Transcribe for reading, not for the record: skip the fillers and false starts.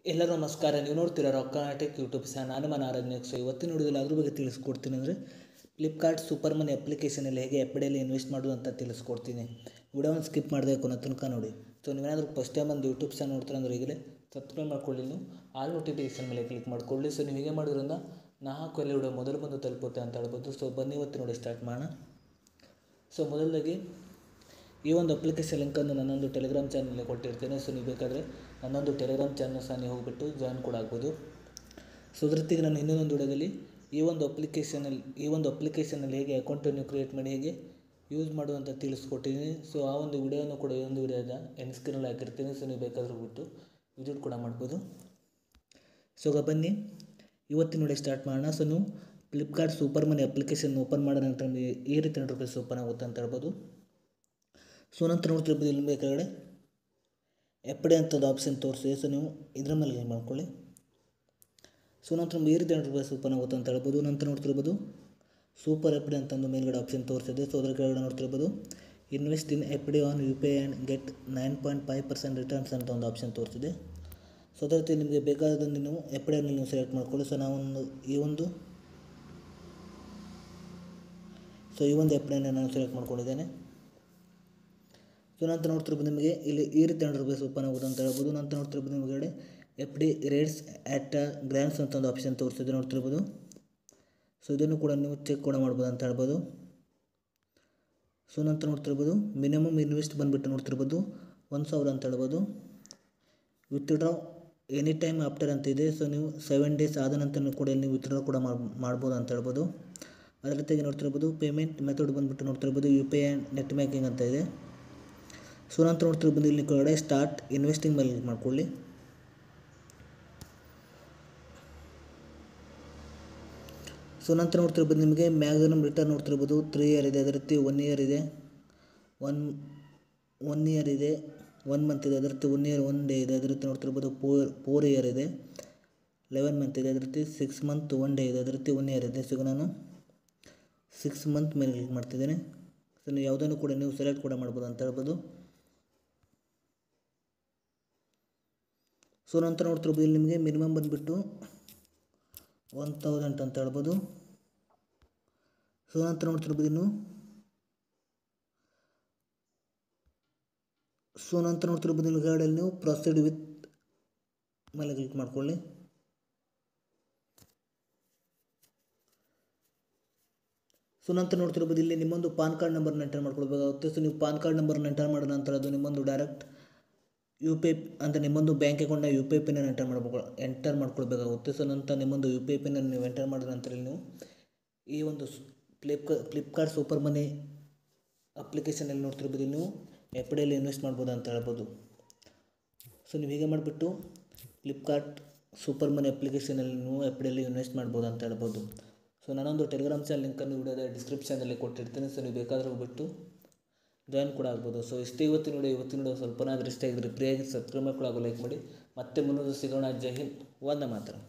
ಎಲ್ಲರೂ ನಮಸ್ಕಾರ. ನೀವು ನೋಡ್ತೀರಾ ರೊಕ್ಕಾಟೆಕ್ ಯೂಟ್ಯೂಬ್ ಚಾನಲ್. ನಾನು ಮನಾರಾಧನೆ. ಸೊ ಇವತ್ತಿನ ನೋಡಿದಲ್ಲಿ ಅದ್ರ ಬಗ್ಗೆ ತಿಳಿಸ್ಕೊಡ್ತೀನಿ. ಅಂದರೆ ಫ್ಲಿಪ್ಕಾರ್ಟ್ ಸೂಪರ್ ಮನಿ ಅಪ್ಲಿಕೇಶನಲ್ಲಿ ಹೇಗೆ ಎಫ್ಡಿಯಲ್ಲಿ ಇನ್ವೆಸ್ಟ್ ಮಾಡೋದು ಅಂತ ತಿಳಿಸ್ಕೊಡ್ತೀನಿ. ವಿಡಿಯೋವನ್ನು ಸ್ಕಿಪ್ ಮಾಡದೆ ಕೊನೆ ತನಕ ನೋಡಿ. ಸೊ ನೀವೇನಾದರೂ ಫಸ್ಟ್ ಟೈಮ್ ಒಂದು ಯೂಟ್ಯೂಬ್ ಚಾನಲ್ ನೋಡ್ತೀರ ಅಂದರೆ ಈಗಲೇ ಸಬ್ಸ್ಕ್ರೈಬ್ ಮಾಡ್ಕೊಳ್ಳಿ. ನೀವು ಆಲ್ ನೋಟಿಫಿಕೇಷನ್ ಮೇಲೆ ಕ್ಲಿಕ್ ಮಾಡ್ಕೊಳ್ಳಿ. ಸೊ ನೀವು ಹೀಗೆ ಮಾಡೋದ್ರಿಂದ ನಾ ಹಾಕುವಲ್ಲಿ ವಿಡಿಯೋ ಮೊದಲು ಬಂದು ತಲುಪುತ್ತೆ ಅಂತ ಹೇಳ್ಬೋದು. ಸೊ ಬನ್ನಿ ಇವತ್ತು ನೋಡಿ ಸ್ಟಾರ್ಟ್ ಮಾಡೋಣ. ಸೊ ಮೊದಲಾಗಿ ಈ ಒಂದು ಅಪ್ಲಿಕೇಶನ್ ಲಿಂಕನ್ನು ನನ್ನೊಂದು ಟೆಲಿಗ್ರಾಮ್ ಚಾನಲಲ್ಲಿ ಕೊಟ್ಟಿರ್ತೇನೆ. ಸೊ ನೀವು ಬೇಕಾದರೆ ನನ್ನೊಂದು ಟೆಲಿಗ್ರಾಮ್ ಚಾನಲ್ ಸಹ ನೀವು ಹೋಗಿಬಿಟ್ಟು ಜಾಯ್ನ್ ಕೂಡ ಆಗ್ಬೋದು. ಸೊ ಅದ್ರ ಜೊತೆಗೆ ನಾನು ಇನ್ನೊಂದು ವಿಡಿಯೋದಲ್ಲಿ ಈ ಒಂದು ಅಪ್ಲಿಕೇಶನಲ್ಲಿ ಹೇಗೆ ಅಕೌಂಟನ್ನು ಕ್ರಿಯೇಟ್ ಮಾಡಿ ಹೇಗೆ ಯೂಸ್ ಮಾಡುವಂತ ತಿಳಿಸ್ಕೊಟ್ಟಿದ್ದೀನಿ. ಸೊ ಆ ಒಂದು ವಿಡಿಯೋನು ಕೂಡ ಈ ಒಂದು ವಿಡಿಯೋದ ಎಂಡ್ ಸ್ಕ್ರೀನಲ್ಲಿ ಹಾಕಿರ್ತೀನಿ. ಸೊ ನೀವು ಬೇಕಾದರೂ ಹೋಗ್ಬಿಟ್ಟು ವಿಸಿಟ್ ಕೂಡ ಮಾಡ್ಬೋದು. ಸೊ ಈಗ ಬನ್ನಿ ಇವತ್ತಿನ ವಿಡಿಯೋ ಸ್ಟಾರ್ಟ್ ಮಾಡೋಣ. ಸೊ ನೀವು ಫ್ಲಿಪ್ಕಾರ್ಟ್ ಸೂಪರ್ ಮನಿ ಅಪ್ಲಿಕೇಶನ್ ಓಪನ್ ಮಾಡಿದ ನಂತರ ನಿಮಗೆ ಈ ರೀತಿ ಇಂಟರ್ಫೇಸ್ ಓಪನ್ ಆಗುತ್ತೆ ಅಂತ ಹೇಳ್ಬೋದು. ಸೊ ನಂತರ ನೋಡ್ತಿರ್ಬೋದು ಇಲ್ಲಿ ಬೇಕಾಗಡೆ ಎಫ್ಡಿ ಅಂತದ್ದು ಆಪ್ಷನ್ ತೋರಿಸಿದೆ. ಸೊ ನೀವು ಇದರ ಮೇಲೆ ಕ್ಲಿಕ್ ಮಾಡ್ಕೊಳ್ಳಿ. ಸೊ ನಂತರ ಈ ರೀತಿ ಇಂಟರ್ಫೇಸ್ ಓಪನ್ ಆಗುತ್ತೆ ಅಂತ ಹೇಳ್ಬೋದು. ನಂತರ ನೋಡ್ತಿರ್ಬೋದು ಸೂಪರ್ ಎಫ್ಡಿ ಅಂತಂದು ಮೇಲ್ಗಡೆ ಆಪ್ಷನ್ ತೋರಿಸಿದೆ. ಸೊ ಅದರ ಕೆಳಗಡೆ ನೋಡ್ತಿರ್ಬೋದು invest in FD on UPI and get 9.5% returns ಅಂತ ಒಂದು ಆಪ್ಷನ್ ತೋರಿಸಿದೆ. ಸೊ ಅದೇ ರೀತಿ ನಿಮಗೆ ಬೇಕಾದಲ್ಲಿ ನೀವು ಎಫ್ಡಿಯನ್ನು ನೀವು ಸೆಲೆಕ್ಟ್ ಮಾಡ್ಕೊಳ್ಳಿ. ಸೊ ನಾವೊಂದು ಈ ಒಂದು ಎಫ್ಡಿಯನ್ನು ನಾನು ಸೆಲೆಕ್ಟ್ ಮಾಡ್ಕೊಂಡಿದ್ದೇನೆ. ಸೊ ನಂತರ ನೋಡ್ತಿರ್ಬೋದು ನಿಮಗೆ ಇಲ್ಲಿ ಈ ರೀತಿ ಇಂಟರ್ಫೇಸ್ ಓಪನ್ ಆಗೋದು ಅಂತ ಹೇಳ್ಬೋದು. ನಂತರ ನೋಡ್ತಿರ್ಬೋದು ನಿಮಗೆ ಎಫ್ಡಿ ರೇಟ್ಸ್ ಆ್ಯಟ್ ಗ್ರಾಮ್ಸ್ ಅಂತ ಒಂದು ಆಪ್ಷನ್ ತೋರಿಸಿದೆ ನೋಡ್ತಿರ್ಬೋದು. ಸೊ ಇದನ್ನು ಕೂಡ ನೀವು ಚೆಕ್ ಕೂಡ ಮಾಡ್ಬೋದು ಅಂತ ಹೇಳ್ಬೋದು. ಸೊ ನಂತರ ನೋಡ್ತಿರ್ಬೋದು ಮಿನಿಮಮ್ ಇನ್ವೆಸ್ಟ್ ಬಂದುಬಿಟ್ಟು ನೋಡ್ತಿರ್ಬೋದು 1000 ಅಂತ ಹೇಳ್ಬೋದು. ವಿತ್ಡ್ರಾ ಎನಿ ಟೈಮ್ ಆಫ್ಟರ್ ಅಂತ ಇದೆ. ಸೊ ನೀವು 7 ಡೇಸ್ ಆದ ನಂತರ ಕೂಡ ನೀವು ವಿತ್ಡ್ರಾ ಕೂಡ ಮಾಡ್ಬೋದು ಅಂತ ಹೇಳ್ಬೋದು. ಅದೇ ರೀತಿಯಾಗಿ ನೋಡ್ತಿರ್ಬೋದು ಪೇಮೆಂಟ್ ಮೆಥಡ್ ಬಂದುಬಿಟ್ಟು ನೋಡ್ತಿರ್ಬೋದು UPI ಆ್ಯಂಡ್ ನೆಟ್ ಬ್ಯಾಂಕಿಂಗ್ ಅಂತ ಇದೆ. ಸೊ ನಂತರ ನೋಡ್ತಿರ್ಬೋದು ಇಲ್ಲಿ ಕೆಳಗಡೆ ಸ್ಟಾರ್ಟ್ ಇನ್ವೆಸ್ಟಿಂಗ್ ಮೇಲೆ ಕ್ಲಿಕ್ ಮಾಡ್ಕೊಳ್ಳಿ. ಸೊ ನಂತರ ನೋಡ್ತಿರ್ಬೋದು ನಿಮಗೆ ಮ್ಯಾಕ್ಸಿಮಮ್ ರಿಟರ್ನ್ ನೋಡ್ತಿರ್ಬೋದು 3 ಇಯರ್ ಇದೆ. ಅದೇ ರೀತಿ 1 ಇಯರ್ ಇದೆ, 1 ಇಯರ್ ಇದೆ, 1 ಮಂತ್ ಇದೆ. ಅದೇ ರೀತಿ 1 ಇಯರ್ 1 ಡೇ ಇದೆ. ಅದೇ ರೀತಿ ನೋಡ್ತಿರ್ಬೋದು 4 ಇಯರ್ ಇದೆ, 11 ಮಂತ್ ಇದೆ. ಅದೇ ರೀತಿ 6 ಮಂತ್ 1 ಡೇ ಇದೆ. ಅದೇ ರೀತಿ 1 ಇಯರ್ ಇದೆ. ಸೊ ನಾನು 6 ಮಂತ್ ಮೇಲೆ ಕ್ಲಿಕ್ ಮಾಡ್ತಿದ್ದೇನೆ. ಸೊ ನೀವು ಯಾವುದನ್ನು ಕೂಡ ನೀವು ಸೆಲೆಕ್ಟ್ ಕೂಡ ಮಾಡ್ಬೋದು ಅಂತ ಹೇಳ್ಬೋದು. ಸೊ ನಂತರ ನೋಡ್ತಿರ್ಬೋದು ಇಲ್ಲಿ ನಿಮಗೆ ಮಿನಿಮಮ್ ಬಂದುಬಿಟ್ಟು 1000 ಅಂತ ಹೇಳ್ಬೋದು. ಸೊ ನಂತರ ನೋಡ್ತಿರ್ಬೋದು ಇನ್ನು ನಿಮ್ಮ ಗಾರ್ಡಲ್ಲಿ ನೀವು ಪ್ರೊಸೀಡ್ ವಿತ್ ಮೇಲೆ ಕ್ಲಿಕ್ ಮಾಡ್ಕೊಳ್ಳಿ. ಸೊ ನಂತರ ನೋಡ್ತಿರ್ಬೋದು ಇಲ್ಲಿ ನಿಮ್ಮೊಂದು ಪಾನ್ ಕಾರ್ಡ್ ನಂಬರ್ನ ಎಂಟರ್ ಮಾಡ್ಕೊಳ್ಬೇಕಾಗುತ್ತೆ. ಸೊ ನೀವು ಪಾನ್ ಕಾರ್ಡ್ ನಂಬರ್ನ ಎಂಟರ್ ಮಾಡಿದ ನಂತರ ಅದು ನಿಮ್ಮೊಂದು ಡೈರೆಕ್ಟ್ UPI ಅಂತ ನಿಮ್ಮೊಂದು ಬ್ಯಾಂಕ್ ಅಕೌಂಟ್ನ UPI ಪಿನ್ನನ್ನು ಎಂಟರ್ ಮಾಡ್ಕೊಳ್ಬೇಕಾಗುತ್ತೆ. ಸೊ ನಂತರ ನಿಮ್ಮೊಂದು UPI ಪಿನ್ನನ್ನು ನೀವು ಎಂಟರ್ ಮಾಡಿದ ನಂತರ ನೀವು ಈ ಒಂದು ಫ್ಲಿಪ್ಕಾರ್ಟ್ ಸೂಪರ್ ಮನಿ ಅಪ್ಲಿಕೇಶನಲ್ಲಿ ನೋಡ್ತಿರ್ಬೋದು ನೀವು ಎಫ್ಡಿಯಲ್ಲಿ ಇನ್ವೆಸ್ಟ್ ಮಾಡ್ಬೋದು ಅಂತ ಹೇಳ್ಬೋದು. ಸೊ ನೀವು ಹೀಗೆ ಮಾಡಿಬಿಟ್ಟು ಫ್ಲಿಪ್ಕಾರ್ಟ್ ಸೂಪರ್ ಮನಿ ಅಪ್ಲಿಕೇಶನಲ್ಲಿ ನೀವು ಎಫ್ಡಿಯಲ್ಲಿ ಇನ್ವೆಸ್ಟ್ ಮಾಡ್ಬೋದು ಅಂತ ಹೇಳ್ಬೋದು. ಸೊ ನಾನೊಂದು ಟೆಲಿಗ್ರಾಮ್ ಚಾನಲ್ ಲಿಂಕನ್ನು ವಿಡಿಯೋದ ಡಿಸ್ಕ್ರಿಪ್ಷನಲ್ಲಿ ಕೊಟ್ಟಿರ್ತೀನಿ. ಸೊ ನೀವು ಬೇಕಾದರೂ ಹೋಗ್ಬಿಟ್ಟು ಜಾಯ್ನ್ ಕೂಡ ಆಗ್ಬೋದು. ಸೊ ಇಷ್ಟೇ ಇವತ್ತಿನ ವಿಡಿಯೋ ಸ್ವಲ್ಪನಾದರೂ ಇಷ್ಟ ಆಗಿದ್ರೆ ಫ್ರೀಯಾಗಿ ಸಬ್ಸ್ಕ್ರೈಬ್ ಕೂಡ ಲೈಕ್ ಮಾಡಿ. ಮತ್ತೆ ಮುಂದೆ ಸಿಗೋಣ. ಜೈ ಹಿಂದ್, ವಂದೇ ಮಾತರಂ.